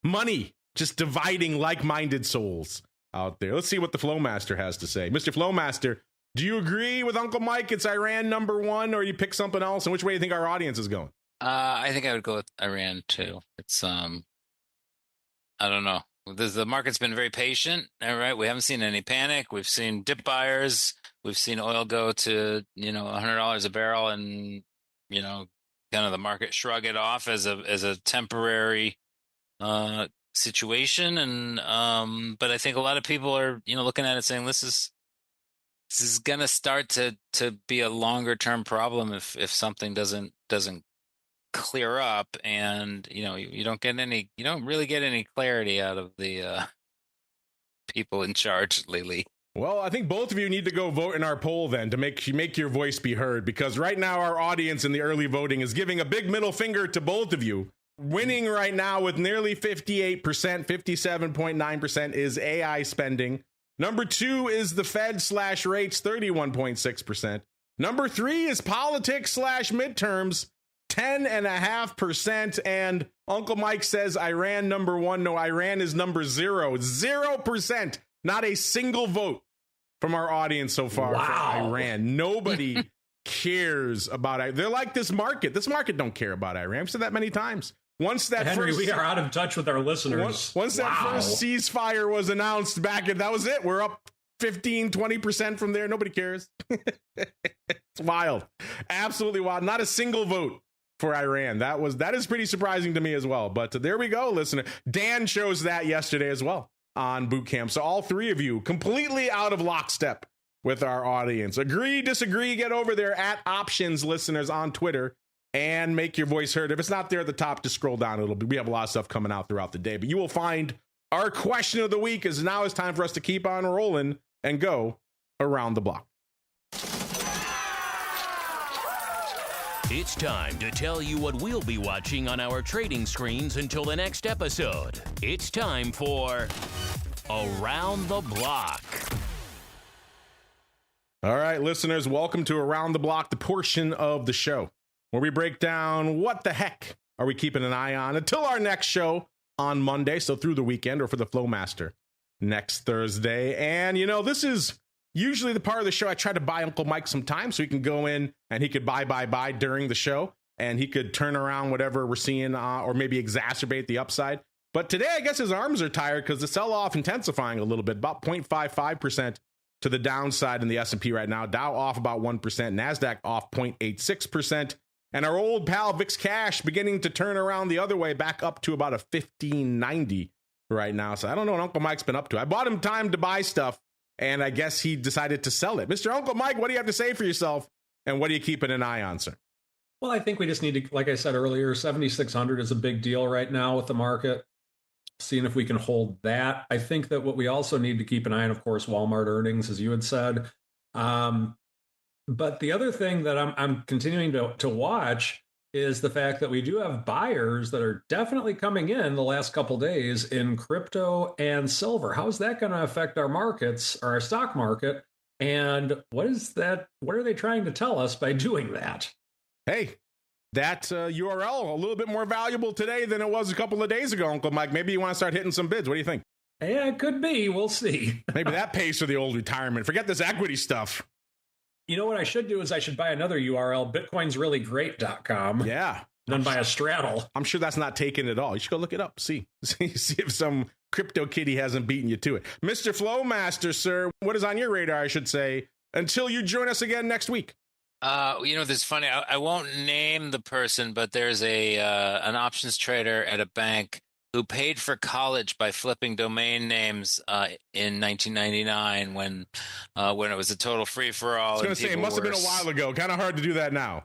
Money, just dividing like-minded souls out there. Let's see what the Flowmaster has to say. Mr. Flowmaster, do you agree with Uncle Mike? It's Iran #1, or you pick something else? And which way do you think our audience is going? I think I would go with Iran too. It's I don't know. The market's been very patient. All right, we haven't seen any panic. We've seen dip buyers. We've seen oil go to $100 a barrel, and kind of the market shrug it off as a temporary situation. And but I think a lot of people are looking at it saying this is going to start to be a longer term problem if something doesn't clear up, and you don't really get any clarity out of the people in charge lately. Well, I think both of you need to go vote in our poll then to make your voice be heard, because right now our audience in the early voting is giving a big middle finger to both of you. Winning right now with nearly 58%, 57.9% is AI spending. Number 2 is the Fed/rates, 31.6%. Number 3 is politics/midterms, 10.5%. And Uncle Mike says Iran #1. No, Iran is number 0. 0%. Not a single vote from our audience so far for Iran. Nobody cares about it. They're like this market. This market don't care about Iran. I've said that many times. Once that Henry, we are out of touch with our listeners. Once that first ceasefire was announced back, that was it. We're up 15, 20% from there. Nobody cares. It's wild. Absolutely wild. Not a single vote for Iran. That is pretty surprising to me as well. But there we go, listener. Dan chose that yesterday as well on Boot Camp. So all 3 of you completely out of lockstep with our audience. Agree, disagree, get over there at Options Listeners on Twitter and make your voice heard. If it's not there at the top, just scroll down. We have a lot of stuff coming out throughout the day, but you will find Our question of the week is now it's time for us to keep on rolling and go around the block. It's time to tell you what we'll be watching on our trading screens until the next episode. It's time for Around the Block. All right, listeners, welcome to Around the Block, the portion of the show where we break down what the heck are we keeping an eye on until our next show on Monday, so through the weekend, or for the Flowmaster next Thursday. And, you know, this is usually the part of the show I try to buy Uncle Mike some time so he can go in and he could buy during the show, and he could turn around whatever we're seeing or maybe exacerbate the upside. But today, I guess his arms are tired because the sell-off intensifying a little bit, about 0.55% to the downside in the S&P right now. Dow off about 1%, NASDAQ off 0.86%, and our old pal VIX Cash beginning to turn around the other way, back up to about a 1590 right now. So I don't know what Uncle Mike's been up to. I bought him time to buy stuff, and I guess he decided to sell it. Mr. Uncle Mike, what do you have to say for yourself, and what are you keeping an eye on, sir? Well, I think we just need to, like I said earlier, 7,600 is a big deal right now with the market. Seeing if we can hold that. I think that what we also need to keep an eye on, of course, Walmart earnings, as you had said. But the other thing that I'm continuing to watch is the fact that we do have buyers that are definitely coming in the last couple days in crypto and silver. How is that going to affect our markets, or our stock market? And what are they trying to tell us by doing that? Hey, that URL a little bit more valuable today than it was a couple of days ago, Uncle Mike. Maybe you want to start hitting some bids. What do you think? Yeah, it could be. We'll see. Maybe that pays for the old retirement. Forget this equity stuff. You know what I should do is I should buy another URL, bitcoinsreallygreat.com. Yeah. Then buy a straddle. I'm sure that's not taken at all. You should go look it up. See if some crypto kitty hasn't beaten you to it. Mr. Flowmaster, sir, what is on your radar, I should say, until you join us again next week? You know, this is funny. I won't name the person, but there's an options trader at a bank who paid for college by flipping domain names in 1999 when it was a total free for all. I was going to say it must have been a while ago. Kind of hard to do that now.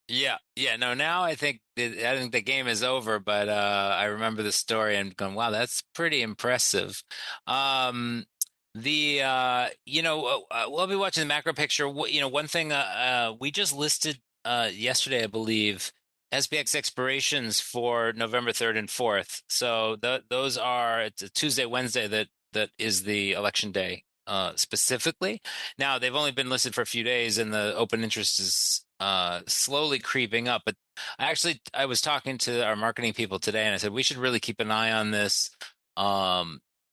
Yeah. No. Now I think the game is over. But I remember the story and going, "Wow, that's pretty impressive." We'll be watching the macro picture. You know, one thing we just listed yesterday, I believe, SPX expirations for November 3rd and 4th. So those are, it's a Tuesday, Wednesday that is the election day specifically. Now, they've only been listed for a few days and the open interest is slowly creeping up. But I was talking to our marketing people today and I said, we should really keep an eye on this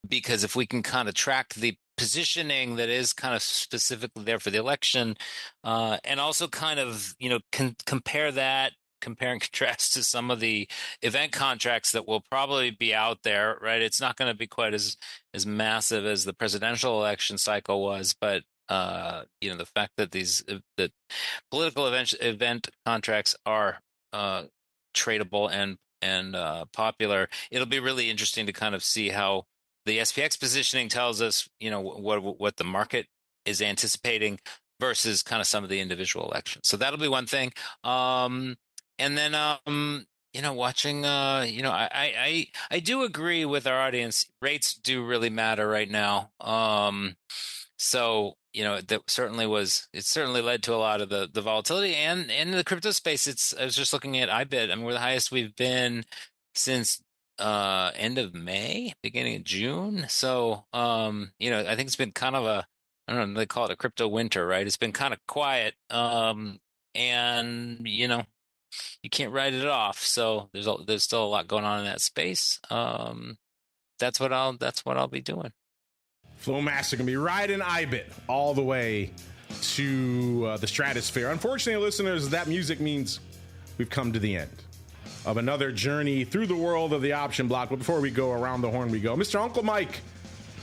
because if we can kind of track the positioning that is kind of specifically there for the election and also kind of, you know, compare and contrast to some of the event contracts that will probably be out there, right? It's not going to be quite as massive as the presidential election cycle was, but the fact that that political event contracts are tradable and popular, it'll be really interesting to kind of see how the SPX positioning tells us, you know, what the market is anticipating versus kind of some of the individual elections. So that'll be one thing. And then, watching, I do agree with our audience. Rates do really matter right now. So, you know, it certainly led to a lot of the volatility and in the crypto space. I was just looking at IBIT. I mean, we're the highest we've been since end of May, beginning of June. So, I think it's been kind of I don't know, they call it a crypto winter, right? It's been kind of quiet. And, you know, you can't write it off. So there's still a lot going on in that space. That's what I'll be doing. Flowmaster can be riding IBIT all the way to the stratosphere. Unfortunately, listeners, that music means we've come to the end of another journey through the world of the option block. But before we go around the horn, we go. Mr. Uncle Mike,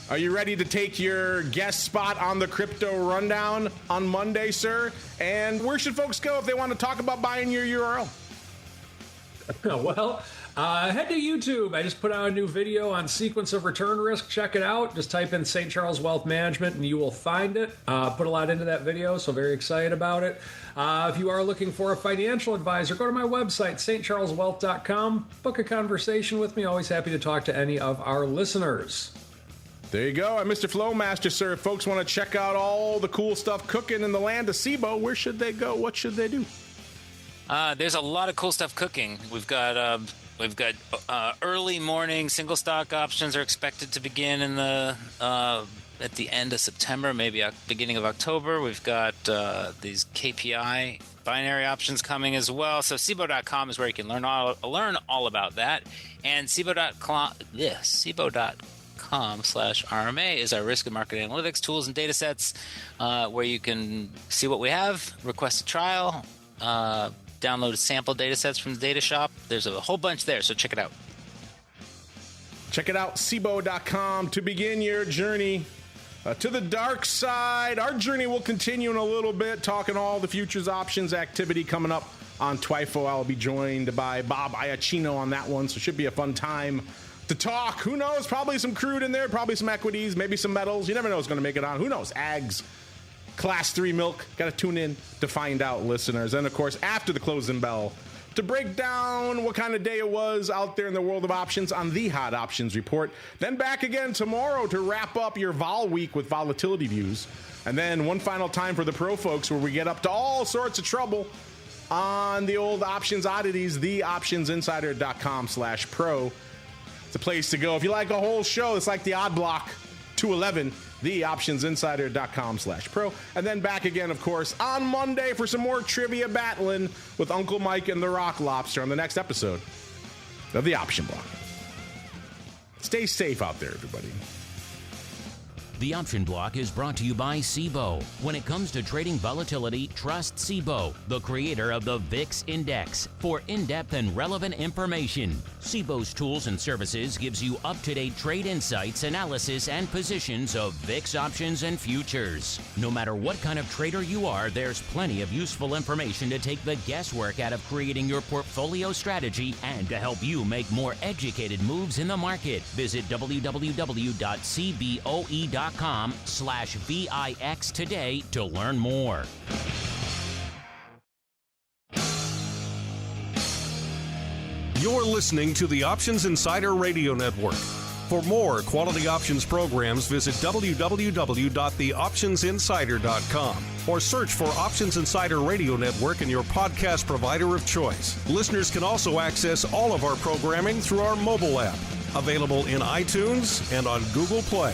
are you ready to take your guest spot on the crypto rundown on Monday, sir? And where should folks go if they want to talk about buying your URL? Well, Head to YouTube. I just put out a new video on sequence of return risk. Check it out. Just type in St. Charles Wealth Management and you will find it. Put a lot into that video, so very excited about it. If you are looking for a financial advisor, go to my website, stcharleswealth.com. Book a conversation with me. Always happy to talk to any of our listeners. There you go. I'm Mr. Flowmaster, sir. If folks want to check out all the cool stuff cooking in the land of Cboe, where should they go? What should they do? There's a lot of cool stuff cooking. We've got early morning single stock options are expected to begin in the at the end of September, maybe beginning of October. We've got these KPI binary options coming as well. So Cboe.com is where you can learn all about that. And Cboe.com/RMA is our risk and market analytics tools and data sets, where you can see what we have, request a trial, download sample data sets from the data shop. There's a whole bunch there, so check it out. Check it out, Cboe.com, to begin your journey to the dark side. Our journey will continue in a little bit, talking all the futures options activity coming up on TWIFO. I'll be joined by Bob Iacchino on that one, so it should be a fun time to talk. Who knows? Probably some crude in there, probably some equities, maybe some metals. You never know what's going to make it on. Who knows? Ags, Class 3 milk. Got to tune in to find out, listeners. And, of course, after the closing bell, to break down what kind of day it was out there in the world of options on the Hot Options Report. Then back again tomorrow to wrap up your vol week with volatility views. And then one final time for the pro folks, where we get up to all sorts of trouble on the old options oddities, theoptionsinsider.com/pro. It's a place to go. If you like a whole show, it's like the odd block 211, theoptionsinsider.com/pro. And then back again, of course, on Monday for some more trivia battling with Uncle Mike and the Rock Lobster on the next episode of the Option Block. Stay safe out there, everybody. The Option Block is brought to you by Cboe. When it comes to trading volatility, trust Cboe, the creator of the VIX Index, for in-depth and relevant information. Cboe's tools and services gives you up-to-date trade insights, analysis, and positions of VIX options and futures. No matter what kind of trader you are, there's plenty of useful information to take the guesswork out of creating your portfolio strategy and to help you make more educated moves in the market. Visit www.cboe.com/VIX today to learn more. You're listening to the Options Insider Radio Network. For more quality options programs, visit www.theoptionsinsider.com or search for Options Insider Radio Network in your podcast provider of choice. Listeners can also access all of our programming through our mobile app, available in iTunes and on Google Play.